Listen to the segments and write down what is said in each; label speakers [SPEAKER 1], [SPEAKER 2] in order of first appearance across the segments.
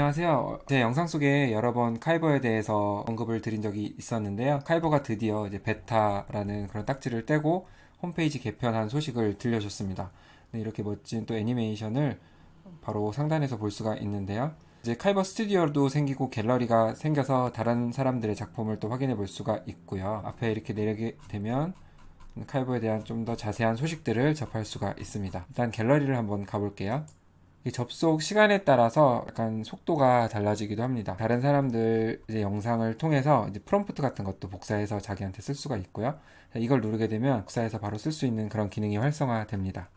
[SPEAKER 1] 안녕하세요. 제 영상 속에 여러 번 카이버에 대해서 언급을 드린 적이 있었는데요. 카이버가 드디어 이제 베타라는 그런 딱지를 떼고 홈페이지 개편한 소식을 들려줬습니다. 네, 이렇게 멋진 또 애니메이션을 바로 상단에서 볼 수가 있는데요. 이제 카이버 스튜디오도 생기고 갤러리가 생겨서 다른 사람들의 작품을 또 확인해 볼 수가 있고요. 앞에 이렇게 내리게 되면 카이버에 대한 좀 더 자세한 소식들을 접할 수가 있습니다. 일단 갤러리를 한번 가볼게요. 이 접속 시간에 따라서 약간 속도가 달라지기도 합니다. 다른 사람들 이제 영상을 통해서 이제 프롬프트 같은 것도 복사해서 자기한테 쓸 수가 있고요. 이걸 누르게 되면 복사해서 바로 쓸 수 있는 그런 기능이 활성화됩니다.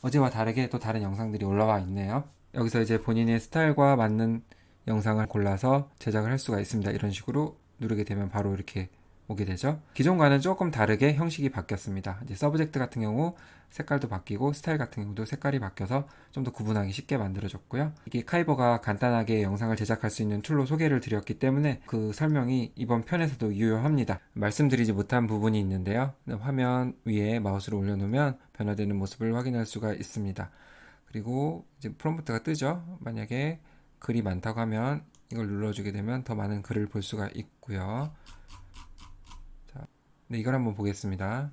[SPEAKER 1] 어제와 다르게 또 다른 영상들이 올라와 있네요. 여기서 이제 본인의 스타일과 맞는 영상을 골라서 제작을 할 수가 있습니다. 이런 식으로 누르게 되면 바로 이렇게 오게 되죠. 기존과는 조금 다르게 형식이 바뀌었습니다. 이제 서브젝트 같은 경우 색깔도 바뀌고 스타일 같은 경우도 색깔이 바뀌어서 좀 더 구분하기 쉽게 만들어졌고요. 이게 카이버가 간단하게 영상을 제작할 수 있는 툴로 소개를 드렸기 때문에 그 설명이 이번 편에서도 유효합니다. 말씀드리지 못한 부분이 있는데요. 화면 위에 마우스를 올려놓으면 변화되는 모습을 확인할 수가 있습니다. 그리고 이제 프롬프트가 뜨죠. 만약에 글이 많다고 하면 이걸 눌러주게 되면 더 많은 글을 볼 수가 있고요. 네, 이걸 한번 보겠습니다.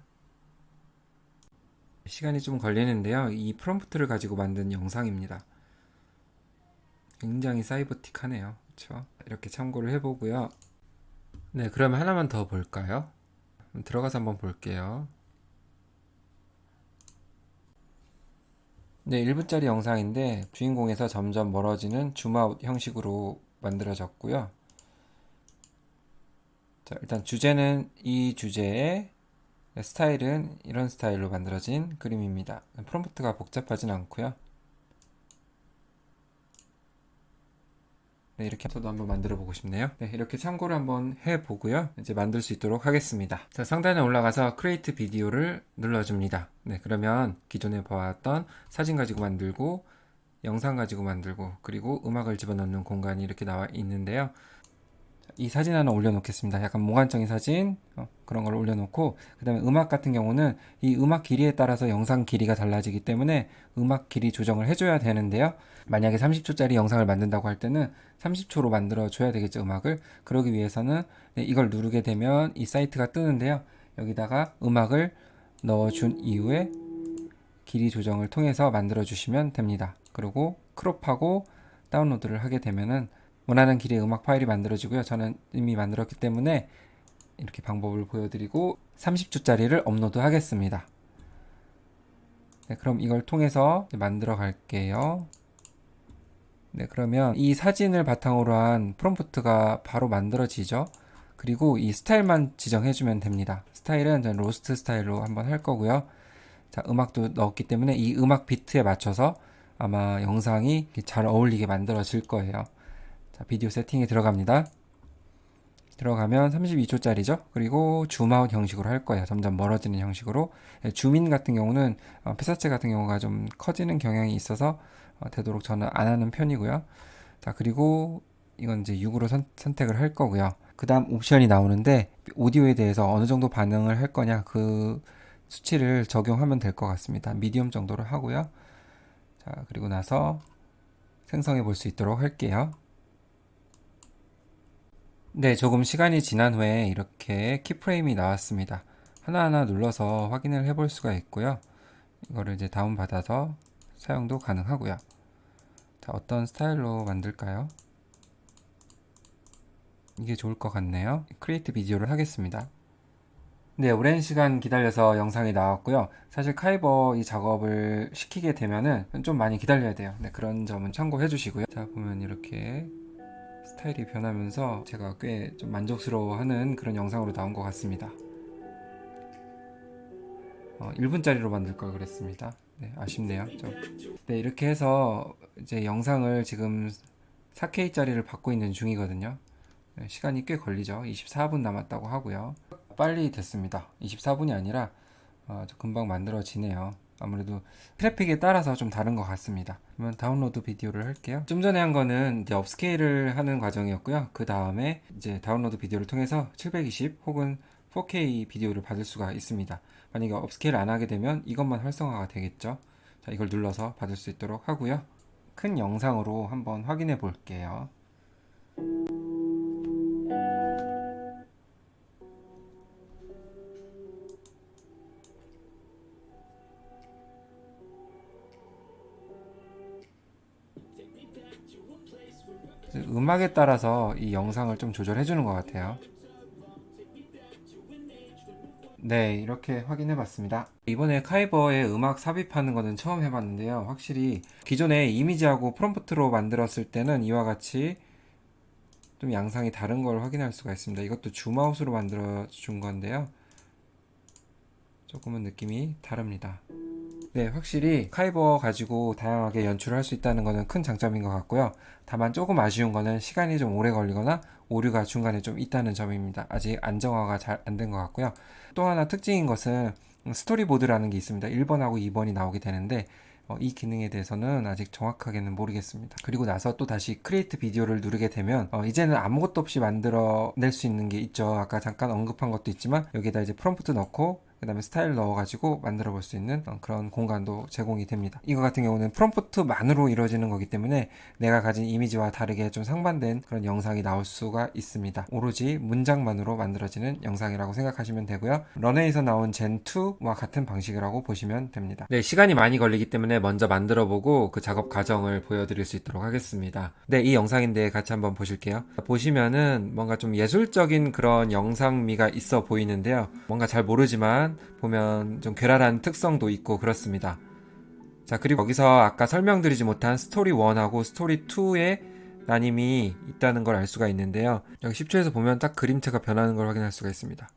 [SPEAKER 1] 시간이 좀 걸리는데요. 이 프롬프트를 가지고 만든 영상입니다. 굉장히 사이버틱하네요. 그렇죠? 이렇게 참고를 해보고요. 네, 그러면 하나만 더 볼까요? 들어가서 한번 볼게요. 네, 1분짜리 영상인데 주인공에서 점점 멀어지는 줌아웃 형식으로 만들어졌고요. 자, 일단 주제는 이 주제에 스타일은 이런 스타일로 만들어진 그림입니다. 프롬프트가 복잡하진 않고요. 네, 이렇게 저도 한번 만들어 보고 싶네요. 네, 이렇게 참고를 한번 해 보고요. 이제 만들 수 있도록 하겠습니다. 자, 상단에 올라가서 크리에이트 비디오를 눌러줍니다. 네, 그러면 기존에 보았던 사진 가지고 만들고 영상 가지고 만들고 그리고 음악을 집어넣는 공간이 이렇게 나와 있는데요. 이 사진 하나 올려놓겠습니다. 약간 몽환적인 사진 그런 걸 올려놓고 그 다음에 음악 같은 경우는 이 음악 길이에 따라서 영상 길이가 달라지기 때문에 음악 길이 조정을 해줘야 되는데요. 만약에 30초짜리 영상을 만든다고 할 때는 30초로 만들어 줘야 되겠죠. 음악을. 그러기 위해서는 이걸 누르게 되면 이 사이트가 뜨는데요. 여기다가 음악을 넣어준 이후에 길이 조정을 통해서 만들어 주시면 됩니다. 그리고 크롭하고 다운로드를 하게 되면은 원하는 길이의 음악 파일이 만들어지고요. 저는 이미 만들었기 때문에 이렇게 방법을 보여드리고 30초짜리를 업로드 하겠습니다. 네, 그럼 이걸 통해서 만들어 갈게요. 네, 그러면 이 사진을 바탕으로 한 프롬프트가 바로 만들어지죠. 그리고 이 스타일만 지정해주면 됩니다. 스타일은 저는 로스트 스타일로 한번 할 거고요. 자, 음악도 넣었기 때문에 이 음악 비트에 맞춰서 아마 영상이 잘 어울리게 만들어질 거예요. 자, 비디오 세팅에 들어갑니다. 들어가면 32초짜리죠. 그리고 줌아웃 형식으로 할 거예요. 점점 멀어지는 형식으로. 줌인 같은 경우는 피사체 같은 경우가 좀 커지는 경향이 있어서 되도록 저는 안 하는 편이고요. 자, 그리고 이건 이제 6으로 선택을 할 거고요. 그 다음 옵션이 나오는데 오디오에 대해서 어느 정도 반응을 할 거냐 그 수치를 적용하면 될 것 같습니다. 미디엄 정도로 하고요. 자, 그리고 나서 생성해 볼 수 있도록 할게요. 네, 조금 시간이 지난 후에 이렇게 키프레임이 나왔습니다. 하나하나 눌러서 확인을 해볼 수가 있고요. 이거를 이제 다운받아서 사용도 가능하고요. 자, 어떤 스타일로 만들까요? 이게 좋을 것 같네요. 크리에이트 비디오를 하겠습니다. 네, 오랜 시간 기다려서 영상이 나왔고요. 사실 카이버 이 작업을 시키게 되면은 좀 많이 기다려야 돼요. 네, 그런 점은 참고해 주시고요. 자, 보면 이렇게 스타일이 변하면서 제가 꽤 좀 만족스러워하는 그런 영상으로 나온 것 같습니다. 1분짜리로 만들 걸 그랬습니다. 네, 아쉽네요. 네, 이렇게 해서 이제 영상을 지금 4K짜리를 받고 있는 중이거든요. 네, 시간이 꽤 걸리죠. 24분 남았다고 하고요. 빨리 됐습니다. 24분이 아니라 금방 만들어지네요. 아무래도 트래픽에 따라서 좀 다른 것 같습니다. 그러면 다운로드 비디오를 할게요. 좀 전에 한 거는 이제 업스케일을 하는 과정이었고요. 그 다음에 이제 다운로드 비디오를 통해서 720 혹은 4K 비디오를 받을 수가 있습니다. 만약에 업스케일 안 하게 되면 이것만 활성화가 되겠죠. 자, 이걸 눌러서 받을 수 있도록 하고요. 큰 영상으로 한번 확인해 볼게요. 음악에 따라서 이 영상을 좀 조절해 주는 것 같아요. 네, 이렇게 확인해 봤습니다. 이번에 카이버에 음악 삽입하는 거는 처음 해봤는데요. 확실히 기존에 이미지하고 프롬프트로 만들었을 때는 이와 같이 좀 양상이 다른 걸 확인할 수가 있습니다. 이것도 줌아웃으로 만들어 준 건데요. 조금은 느낌이 다릅니다. 네, 확실히 카이버 가지고 다양하게 연출을 할 수 있다는 것은 큰 장점인 것 같고요. 다만 조금 아쉬운 거는 시간이 좀 오래 걸리거나 오류가 중간에 좀 있다는 점입니다. 아직 안정화가 잘 안 된 것 같고요. 또 하나 특징인 것은 스토리보드라는 게 있습니다. 1번하고 2번이 나오게 되는데 이 기능에 대해서는 아직 정확하게는 모르겠습니다. 그리고 나서 또 다시 크리에이트 비디오를 누르게 되면 이제는 아무것도 없이 만들어낼 수 있는 게 있죠. 아까 잠깐 언급한 것도 있지만 여기다 이제 프롬프트 넣고 그 다음에 스타일 넣어가지고 만들어 볼 수 있는 그런 공간도 제공이 됩니다. 이거 같은 경우는 프롬프트만으로 이루어지는 거기 때문에 내가 가진 이미지와 다르게 좀 상반된 그런 영상이 나올 수가 있습니다. 오로지 문장만으로 만들어지는 영상이라고 생각하시면 되고요. 런웨이에서 나온 젠2와 같은 방식이라고 보시면 됩니다. 네, 시간이 많이 걸리기 때문에 먼저 만들어 보고 그 작업 과정을 보여드릴 수 있도록 하겠습니다. 네, 이 영상인데 같이 한번 보실게요. 보시면은 뭔가 좀 예술적인 그런 영상미가 있어 보이는데요. 뭔가 잘 모르지만 보면 좀 괴랄한 특성도 있고 그렇습니다. 자, 그리고 여기서 아까 설명드리지 못한 스토리 1하고 스토리 2의 나님이 있다는 걸 알 수가 있는데요. 여기 10초에서 보면 딱 그림체가 변하는 걸 확인할 수가 있습니다.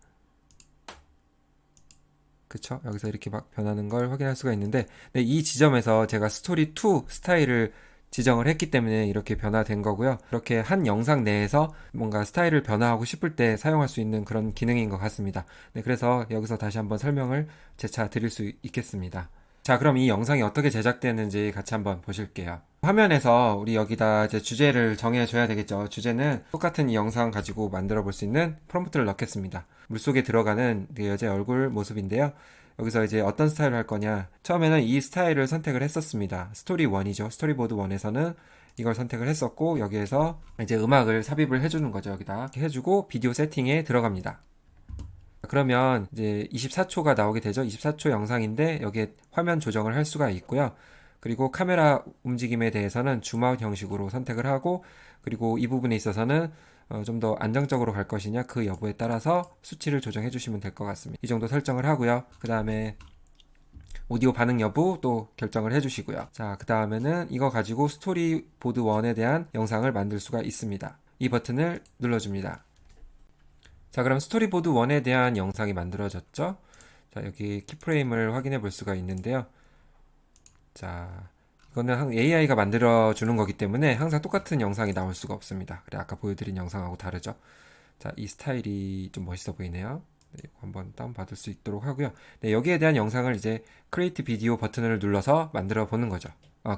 [SPEAKER 1] 그쵸? 여기서 이렇게 막 변하는 걸 확인할 수가 있는데, 네, 이 지점에서 제가 스토리 2 스타일을 지정을 했기 때문에 이렇게 변화된 거고요. 이렇게 한 영상 내에서 뭔가 스타일을 변화하고 싶을 때 사용할 수 있는 그런 기능인 것 같습니다. 네, 그래서 여기서 다시 한번 설명을 재차 드릴 수 있겠습니다. 자, 그럼 이 영상이 어떻게 제작되는지 같이 한번 보실게요. 화면에서 우리 여기다 이제 주제를 정해줘야 되겠죠. 주제는 똑같은 이 영상 가지고 만들어 볼 수 있는 프롬프트를 넣겠습니다. 물속에 들어가는 그 여자의 얼굴 모습인데요. 여기서 이제 어떤 스타일을 할 거냐. 처음에는 이 스타일을 선택을 했었습니다. 스토리 1이죠. 스토리보드 1에서는 이걸 선택을 했었고, 여기에서 이제 음악을 삽입을 해주는 거죠. 여기다 이렇게 해주고 비디오 세팅에 들어갑니다. 그러면 이제 24초가 나오게 되죠. 24초 영상인데 여기에 화면 조정을 할 수가 있고요. 그리고 카메라 움직임에 대해서는 줌아웃 형식으로 선택을 하고, 그리고 이 부분에 있어서는 좀 더 안정적으로 갈 것이냐 그 여부에 따라서 수치를 조정해 주시면 될 것 같습니다. 이 정도 설정을 하고요. 그 다음에 오디오 반응 여부 또 결정을 해주시고요. 자, 그 다음에는 이거 가지고 스토리보드 1에 대한 영상을 만들 수가 있습니다. 이 버튼을 눌러줍니다. 자, 그럼 스토리보드 1에 대한 영상이 만들어졌죠? 자, 여기 키프레임을 확인해 볼 수가 있는데요. 자, 이거는 AI가 만들어주는 거기 때문에 항상 똑같은 영상이 나올 수가 없습니다. 그래, 아까 보여드린 영상하고 다르죠? 자, 이 스타일이 좀 멋있어 보이네요. 네, 이거 한번 다운받을 수 있도록 하고요. 네, 여기에 대한 영상을 이제 크리에이트 비디오 버튼을 눌러서 만들어 보는 거죠.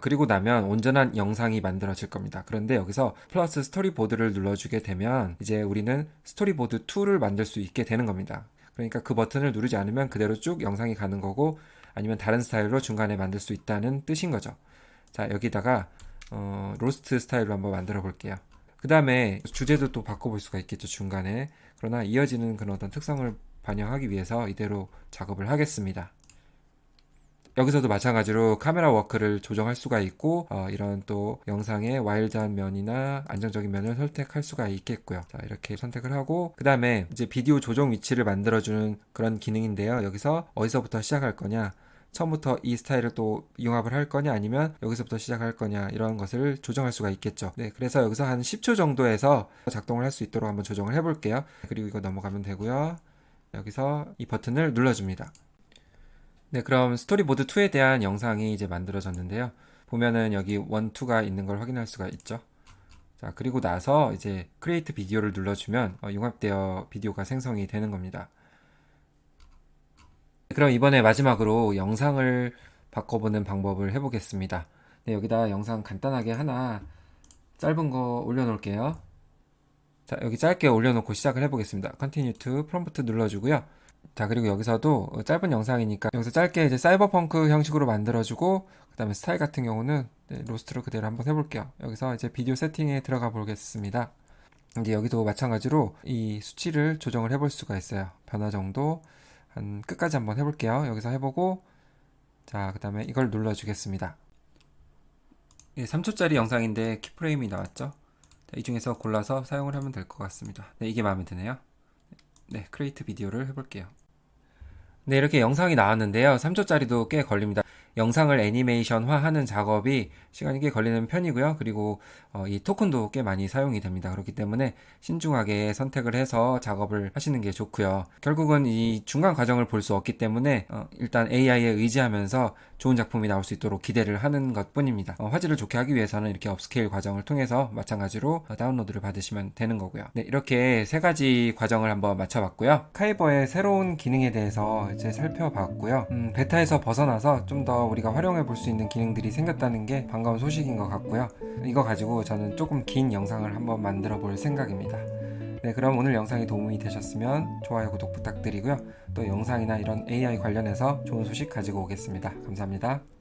[SPEAKER 1] 그리고 나면 온전한 영상이 만들어질 겁니다. 그런데 여기서 플러스 스토리보드를 눌러주게 되면 이제 우리는 스토리보드 2를 만들 수 있게 되는 겁니다. 그러니까 그 버튼을 누르지 않으면 그대로 쭉 영상이 가는 거고, 아니면 다른 스타일로 중간에 만들 수 있다는 뜻인 거죠. 자, 여기다가 로스트 스타일로 한번 만들어 볼게요. 그 다음에 주제도 또 바꿔볼 수가 있겠죠, 중간에. 그러나 이어지는 그런 어떤 특성을 반영하기 위해서 이대로 작업을 하겠습니다. 여기서도 마찬가지로 카메라 워크를 조정할 수가 있고, 이런 또 영상의 와일드한 면이나 안정적인 면을 선택할 수가 있겠고요. 자, 이렇게 선택을 하고, 그 다음에 이제 비디오 조정 위치를 만들어주는 그런 기능인데요. 여기서 어디서부터 시작할 거냐, 처음부터 이 스타일을 또 융합을 할 거냐, 아니면 여기서부터 시작할 거냐, 이런 것을 조정할 수가 있겠죠. 네, 그래서 여기서 한 10초 정도에서 작동을 할 수 있도록 한번 조정을 해볼게요. 그리고 이거 넘어가면 되고요. 여기서 이 버튼을 눌러줍니다. 네, 그럼 스토리보드 2에 대한 영상이 이제 만들어졌는데요. 보면은 여기 1, 2가 있는 걸 확인할 수가 있죠. 자, 그리고 나서 이제 크리에이트 비디오를 눌러주면 융합되어 비디오가 생성이 되는 겁니다. 그럼 이번에 마지막으로 영상을 바꿔보는 방법을 해보겠습니다. 네, 여기다 영상 간단하게 하나 짧은 거 올려놓을게요. 자, 여기 짧게 올려놓고 시작을 해보겠습니다. Continue to 프롬프트 눌러주고요. 자, 그리고 여기서도 짧은 영상이니까 여기서 짧게 이제 사이버펑크 형식으로 만들어주고, 그 다음에 스타일 같은 경우는 로스트로 그대로 한번 해볼게요. 여기서 이제 비디오 세팅에 들어가 보겠습니다. 이제 여기도 마찬가지로 이 수치를 조정을 해볼 수가 있어요. 변화 정도 한 끝까지 한번 해볼게요. 여기서 해보고, 자, 그 다음에 이걸 눌러주겠습니다. 3초짜리 영상인데 키프레임이 나왔죠? 이 중에서 골라서 사용을 하면 될 것 같습니다. 네, 이게 마음에 드네요. 네, 크리에이트 비디오를 해볼게요. 네, 이렇게 영상이 나왔는데요. 3초짜리도 꽤 걸립니다. 영상을 애니메이션화하는 작업이 시간이 꽤 걸리는 편이고요. 그리고 이 토큰도 꽤 많이 사용이 됩니다. 그렇기 때문에 신중하게 선택을 해서 작업을 하시는 게 좋고요. 결국은 이 중간 과정을 볼 수 없기 때문에 일단 AI에 의지하면서 좋은 작품이 나올 수 있도록 기대를 하는 것 뿐입니다. 화질을 좋게 하기 위해서는 이렇게 업스케일 과정을 통해서 마찬가지로 다운로드를 받으시면 되는 거고요. 네, 이렇게 세 가지 과정을 한번 맞춰봤고요. 카이버의 새로운 기능에 대해서 이제 살펴봤고요. 베타에서 벗어나서 좀 더 우리가 활용해 볼 수 있는 기능들이 생겼다는 게 반가운 소식인 것 같고요. 이거 가지고 저는 조금 긴 영상을 한번 만들어 볼 생각입니다. 네, 그럼 오늘 영상이 도움이 되셨으면 좋아요, 구독 부탁드리고요. 또 영상이나 이런 AI 관련해서 좋은 소식 가지고 오겠습니다. 감사합니다.